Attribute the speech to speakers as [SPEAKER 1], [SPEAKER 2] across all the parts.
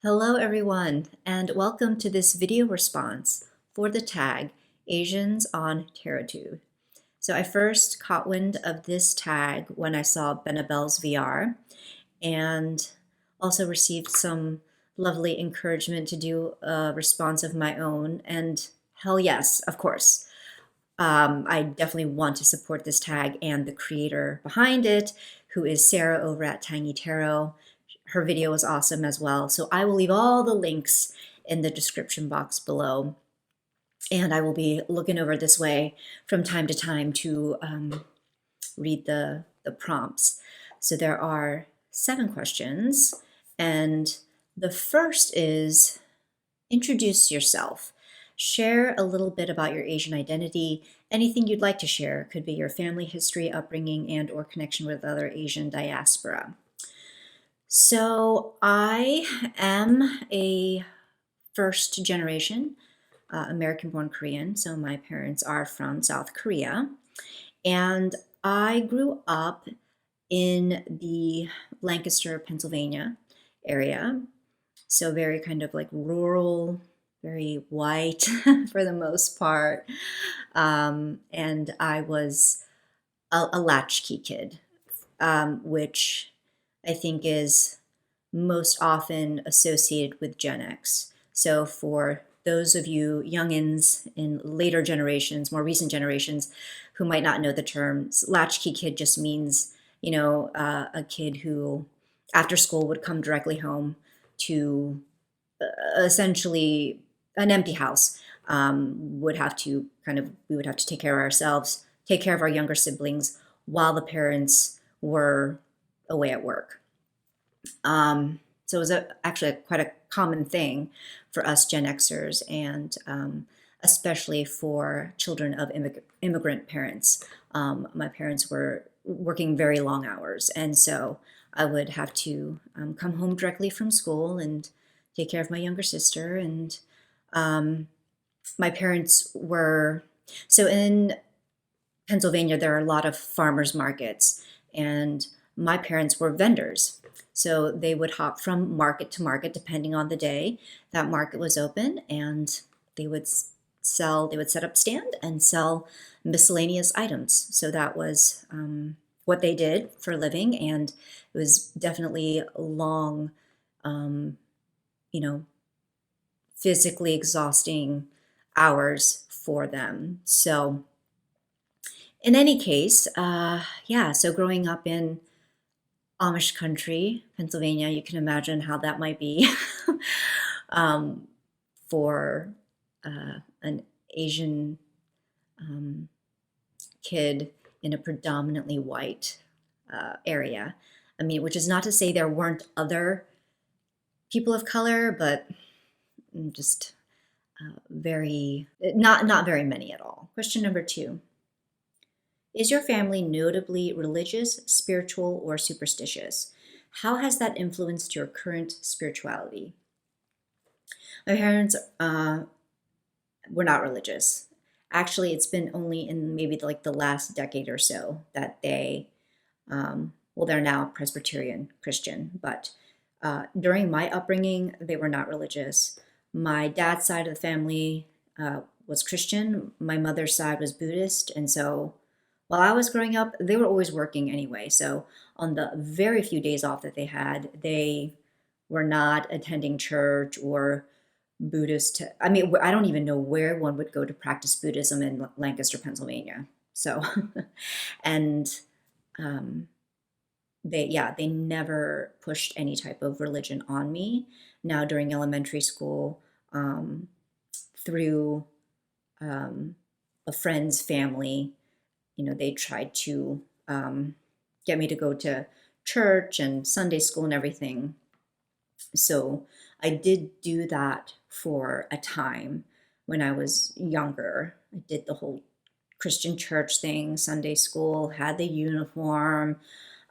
[SPEAKER 1] Hello everyone, and welcome to this video response for the tag Asians on TarotTube. So I first caught wind of this tag when I saw Benabel's VR and also received some lovely encouragement to do a response of my own, and hell yes, of course. I definitely want to support this tag and the creator behind it, who is Sarah over at Tiny Tarot. Her video was awesome as well. So I will leave all the links in the description box below. And I will be looking over this way from time to time to read the prompts. So there are 7 questions. And the first is introduce yourself. Share a little bit about your Asian identity. Anything you'd like to share. Could be your family history, upbringing, and or connection with other Asian diaspora. So I am a first generation American-born Korean. So my parents are from South Korea. And I grew up in the Lancaster, Pennsylvania area. So very kind of like rural, very white for the most part. And I was a latchkey kid, which I think is most often associated with Gen X. So for those of you youngins in later generations, more recent generations, who might not know the terms, latchkey kid just means, a kid who after school would come directly home to essentially an empty house. We would have to take care of ourselves, take care of our younger siblings while the parents were away at work. So it was actually quite a common thing for us Gen Xers, and especially for children of immigrant parents. My parents were working very long hours, and so I would have to come home directly from school and take care of my younger sister. And my parents were, so in Pennsylvania, there are a lot of farmers markets, and my parents were vendors. So they would hop from market to market depending on the day that market was open, and they would set up stand and sell miscellaneous items. So that was what they did for a living, and it was definitely long, physically exhausting hours for them. So in any case, so growing up in Amish country, Pennsylvania, you can imagine how that might be for an Asian kid in a predominantly white area. I mean, which is not to say there weren't other people of color, but just not very many at all. Question number 2. Is your family notably religious, spiritual, or superstitious? How has that influenced your current spirituality? My parents were not religious. Actually, it's been only in maybe the last decade or so that they're now Presbyterian Christian, but during my upbringing, they were not religious. My dad's side of the family was Christian. My mother's side was Buddhist, and so while I was growing up, they were always working anyway. So on the very few days off that they had, they were not attending church or Buddhist. I mean, I don't even know where one would go to practice Buddhism in Lancaster, Pennsylvania. So, and they never pushed any type of religion on me. Now during elementary school, through a friend's family, they tried to get me to go to church and Sunday school and everything. So I did do that for a time when I was younger. I did the whole Christian church thing, Sunday school, had the uniform.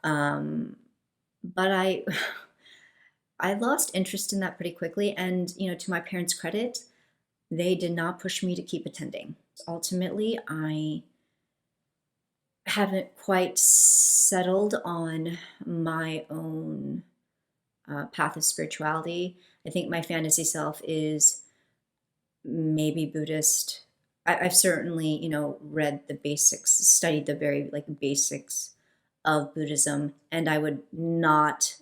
[SPEAKER 1] But I lost interest in that pretty quickly. And, to my parents' credit, they did not push me to keep attending. Ultimately, I haven't quite settled on my own path of spirituality. I think my fantasy self is maybe Buddhist. I've certainly, read the basics, studied the very like basics of Buddhism, and I would not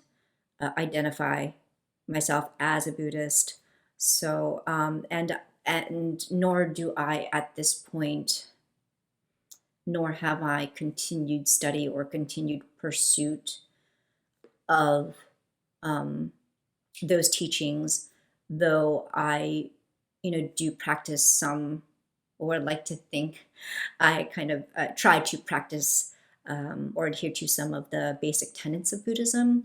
[SPEAKER 1] identify myself as a Buddhist. So, and nor do I at this point, nor have I continued study or continued pursuit of um, those teachings, though I, do practice some, or I'd like to think I kind of try to practice or adhere to some of the basic tenets of Buddhism.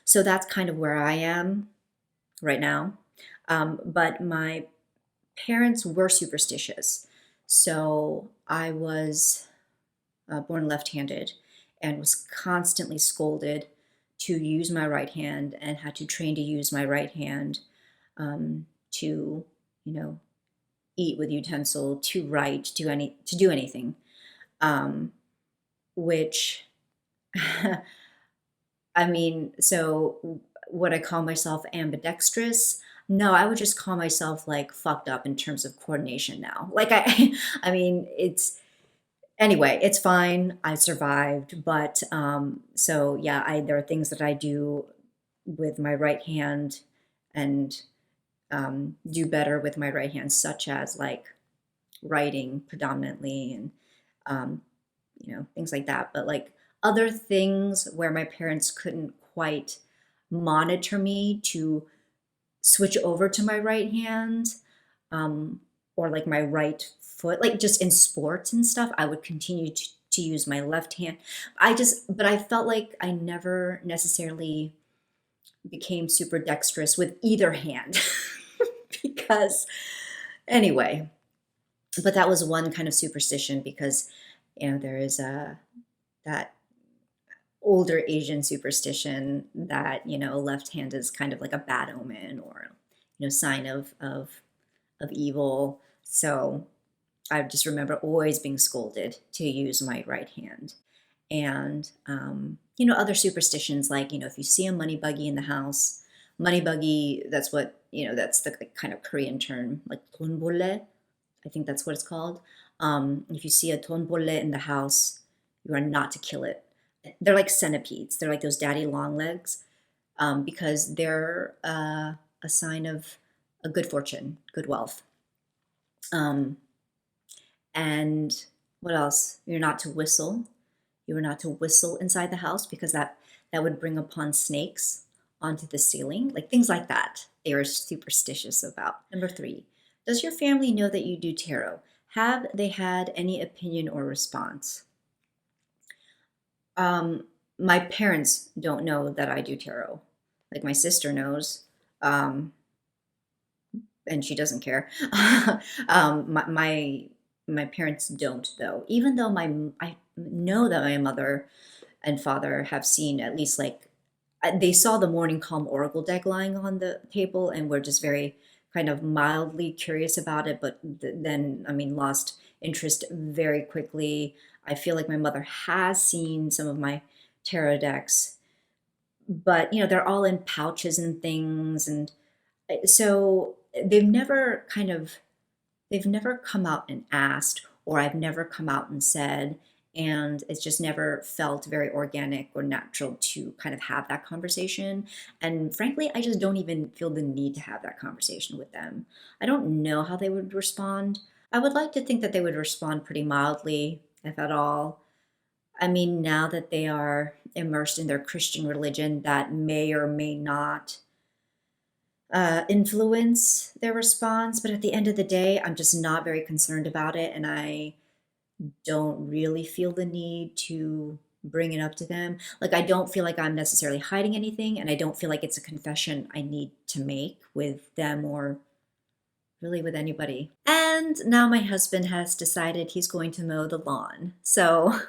[SPEAKER 1] So that's kind of where I am right now. But my parents were superstitious. So I was born left-handed and was constantly scolded to use my right hand and had to train to use my right hand to, eat with utensil, to write, to do anything, which I mean, so would I call myself ambidextrous? No, I would just call myself like fucked up in terms of coordination now. Like I mean, anyway, it's fine. I survived, but so yeah, I there are things that I do with my right hand and do better with my right hand, such as like writing predominantly and um, things like that. But like other things where my parents couldn't quite monitor me to switch over to my right hand, um, or like my right foot, like just in sports and stuff, I would continue to use my left hand. But I felt like I never necessarily became super dexterous with either hand because, anyway, but that was one kind of superstition because, there is that older Asian superstition that, left hand is kind of like a bad omen or, sign of evil. So I just remember always being scolded to use my right hand. And, other superstitions like, if you see a money buggy in the house, money buggy, that's what, that's the like, kind of Korean term, like tonbolle. I think that's what it's called. If you see a tonbolle in the house, you are not to kill it. They're like centipedes. They're like those daddy long legs because they're a sign of a good fortune, good wealth. Um, and what else? You're not to whistle. You are not to whistle inside the house because that would bring upon snakes onto the ceiling, like things like that. They are superstitious about. Number 3, does your family know that you do tarot? Have they had any opinion or response? My parents don't know that I do tarot. Like my sister knows, and she doesn't care. My parents don't though. Even though I know that my mother and father have seen at least like they saw the morning calm oracle deck lying on the table and were just very kind of mildly curious about it, but then I mean lost interest very quickly. I feel like my mother has seen some of my tarot decks, but they're all in pouches and things, and so they've never come out and asked, or I've never come out and said, and it's just never felt very organic or natural to kind of have that conversation. And frankly, I just don't even feel the need to have that conversation with them. I don't know how they would respond. I would like to think that they would respond pretty mildly, if at all. I mean, now that they are immersed in their Christian religion, that may or may not influence their response. But at the end of the day, I'm just not very concerned about it. And I don't really feel the need to bring it up to them. Like, I don't feel like I'm necessarily hiding anything. And I don't feel like it's a confession I need to make with them or really with anybody. And now my husband has decided he's going to mow the lawn. So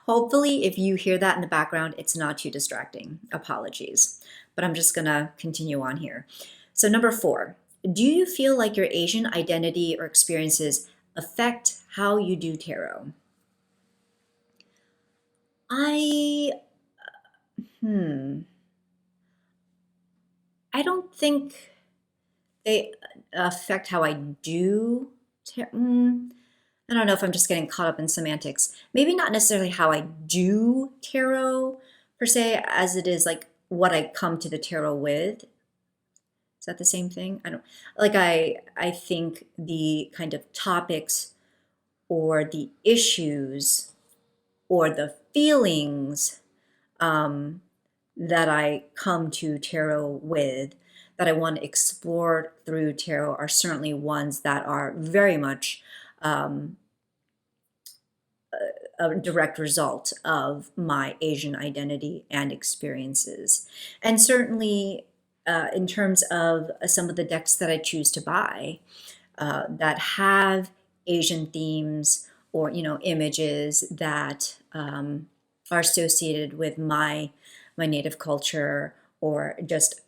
[SPEAKER 1] hopefully, if you hear that in the background, it's not too distracting. Apologies. But I'm just going to continue on here. So, number 4, do you feel like your Asian identity or experiences affect how you do tarot? I, hmm. I don't think they affect how I do. I don't know if I'm just getting caught up in semantics. Maybe not necessarily how I do tarot per se, as it is like what I come to the tarot with. Is that the same thing? I don't like I think the kind of topics or the issues or the feelings um, that I come to tarot with, that I want to explore through tarot, are certainly ones that are very much um, a direct result of my Asian identity and experiences. And certainly, in terms of some of the decks that I choose to buy that have Asian themes or images that are associated with my native culture, or just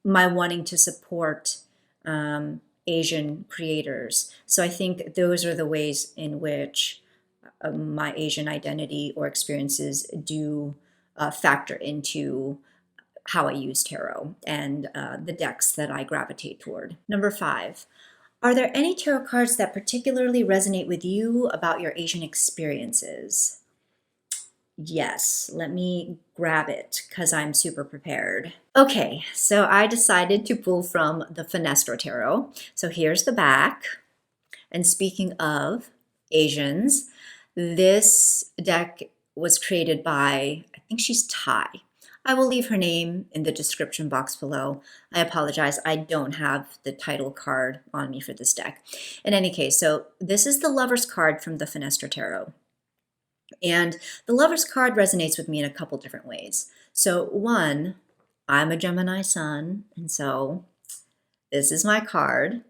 [SPEAKER 1] my wanting to support Asian creators. So I think those are the ways in which my Asian identity or experiences do factor into how I use tarot and the decks that I gravitate toward. Number 5, are there any tarot cards that particularly resonate with you about your Asian experiences? Yes, let me grab it because I'm super prepared. Okay, so I decided to pull from the Fenestra Tarot. So here's the back. And speaking of Asians, this deck was created by, I think she's Thai. I will leave her name in the description box below. I apologize, I don't have the title card on me for this deck. In any case, so this is the Lover's card from the Fenestra Tarot. And the Lover's card resonates with me in a couple different ways. So one, I'm a Gemini sun, and so this is my card.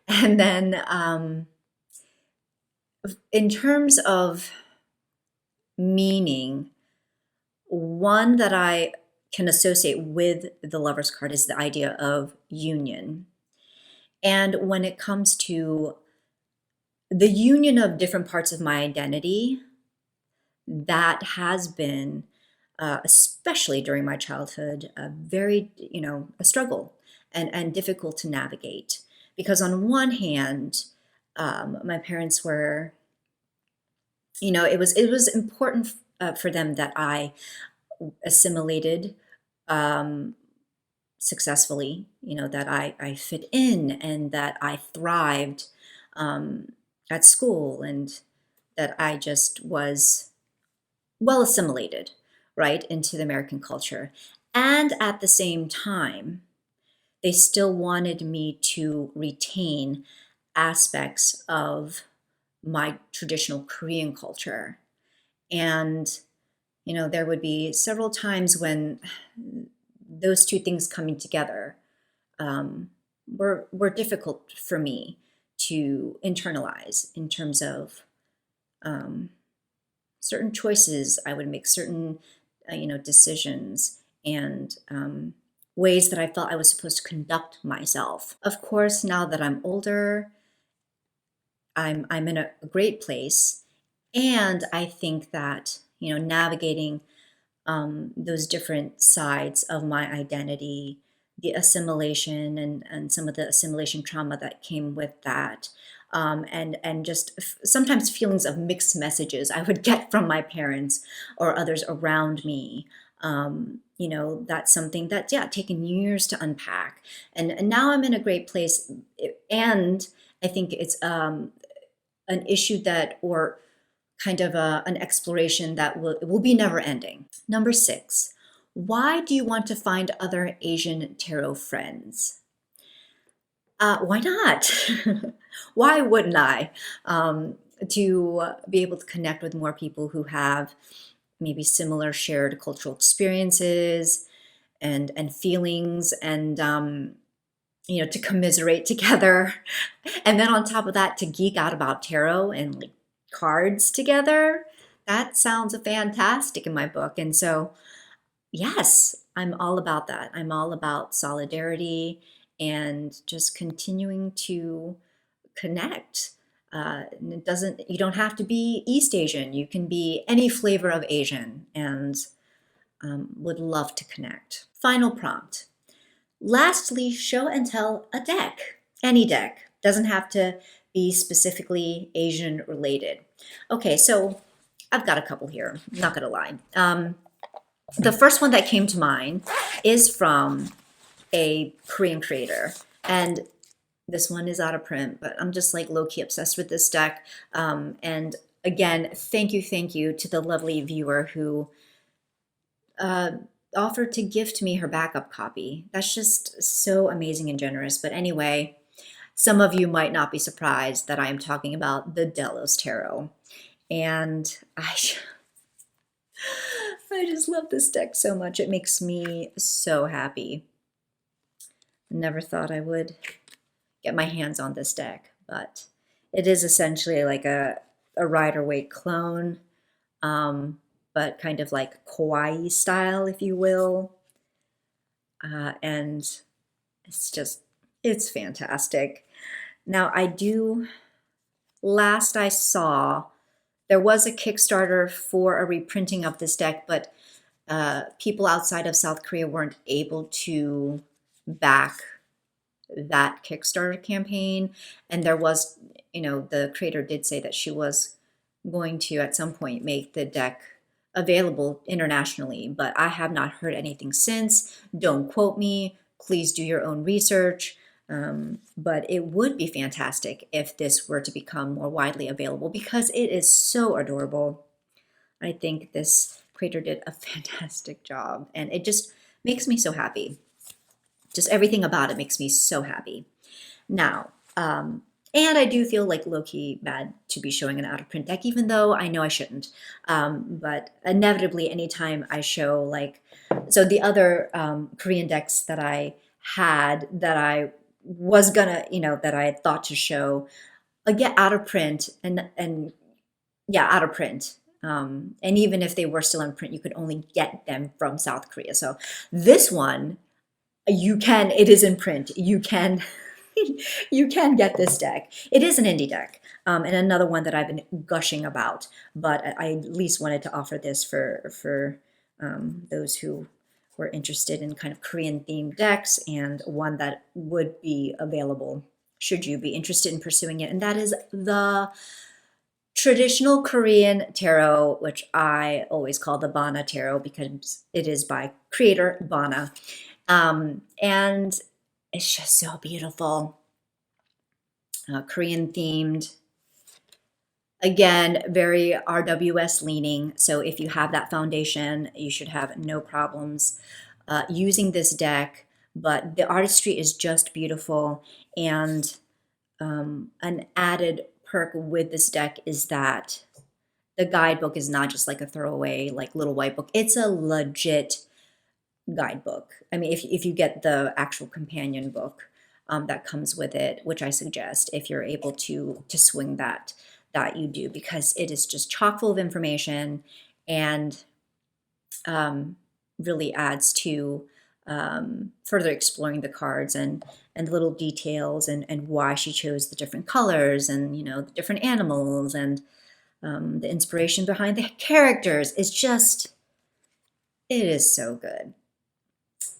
[SPEAKER 1] And then in terms of meaning, one that I can associate with the Lover's card is the idea of union. And when it comes to the union of different parts of my identity, that has been, especially during my childhood, a very, a struggle and difficult to navigate. Because on one hand, my parents were, it was important for them that I assimilated successfully, that I fit in and that I thrived at school, and that I just was well assimilated, right, into the American culture. And at the same time, they still wanted me to retain aspects of my traditional Korean culture. And, there would be several times when those two things coming together were difficult for me to internalize, in terms of certain choices I would make, certain decisions, and ways that I felt I was supposed to conduct myself. Of course, now that I'm older, I'm in a great place, and I think that navigating those different sides of my identity, the assimilation and some of the assimilation trauma that came with that, and just sometimes feelings of mixed messages I would get from my parents or others around me. That's something that's, yeah, taken years to unpack. And now I'm in a great place. And I think it's an issue that, or kind of an exploration that will be never ending. Number 6, why do you want to find other Asian tarot friends? Why not? Why wouldn't I? To be able to connect with more people who have maybe similar shared cultural experiences and feelings, and to commiserate together. And then on top of that, to geek out about tarot and like cards together. That sounds fantastic in my book. And so, yes, I'm all about that. I'm all about solidarity and just continuing to connect. And you don't have to be East Asian. You can be any flavor of Asian, and would love to connect. Final prompt. Lastly, show and tell a deck. Any deck. Doesn't have to be specifically Asian related. Okay, so I've got a couple here, I'm not gonna lie. The first one that came to mind is from a Korean creator, and this one is out of print, but I'm just like low-key obsessed with this deck. And again, thank you to the lovely viewer who uh, offered to gift me her backup copy. That's just so amazing and generous. But anyway, some of you might not be surprised that I am talking about the Delos Tarot. And I just love this deck so much. It makes me so happy. Never thought I would get my hands on this deck, but it is essentially like a Rider-Waite clone, but kind of like kawaii style, if you will. And it's fantastic. Now last I saw, there was a Kickstarter for a reprinting of this deck, but people outside of South Korea weren't able to back that Kickstarter campaign. And there was, the creator did say that she was going to at some point make the deck available internationally, but I have not heard anything since. Don't quote me. Please do your own research. But it would be fantastic if this were to become more widely available because it is so adorable. I think this creator did a fantastic job, and it just makes me so happy. Just everything about it makes me so happy. Now, and I do feel like low-key bad to be showing an out-of-print deck, even though I know I shouldn't. But inevitably, anytime I show so the other Korean decks that I had that I was gonna, that I had thought to show, get out of print and yeah, out of print. And even if they were still in print, you could only get them from South Korea. So this one, it is in print. You can get this deck. It is an indie deck, and another one that I've been gushing about, but I at least wanted to offer this for those who were interested in kind of Korean themed decks, and one that would be available should you be interested in pursuing it. And that is the traditional Korean tarot, which I always call the Bana tarot because it is by creator Bana. And it's just so beautiful. Korean themed. Again, very RWS leaning. So if you have that foundation, you should have no problems using this deck. But the artistry is just beautiful. And an added perk with this deck is that the guidebook is not just like a throwaway, like little white book. It's a legit guidebook. I mean, if you get the actual companion book that comes with it, which I suggest if you're able to swing that you do, because it is just chock full of information and really adds to further exploring the cards and the little details and why she chose the different colors and the different animals and the inspiration behind the characters. It is so good.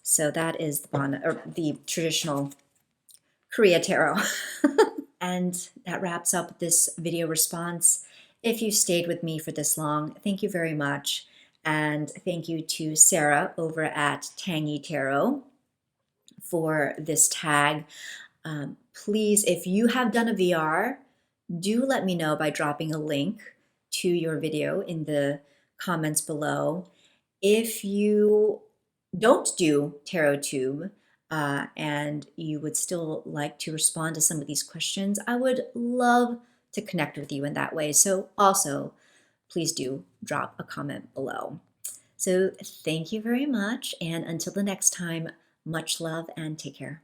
[SPEAKER 1] So that is the traditional Korea tarot. And that wraps up this video response. If you stayed with me for this long, thank you very much. And thank you to Sarah over at Tangy Tarot for this tag. Please, if you have done a VR, do let me know by dropping a link to your video in the comments below. If you don't do TarotTube and you would still like to respond to some of these questions, I would love to connect with you in that way. So also, please do drop a comment below. So thank you very much, and until the next time, much love and take care.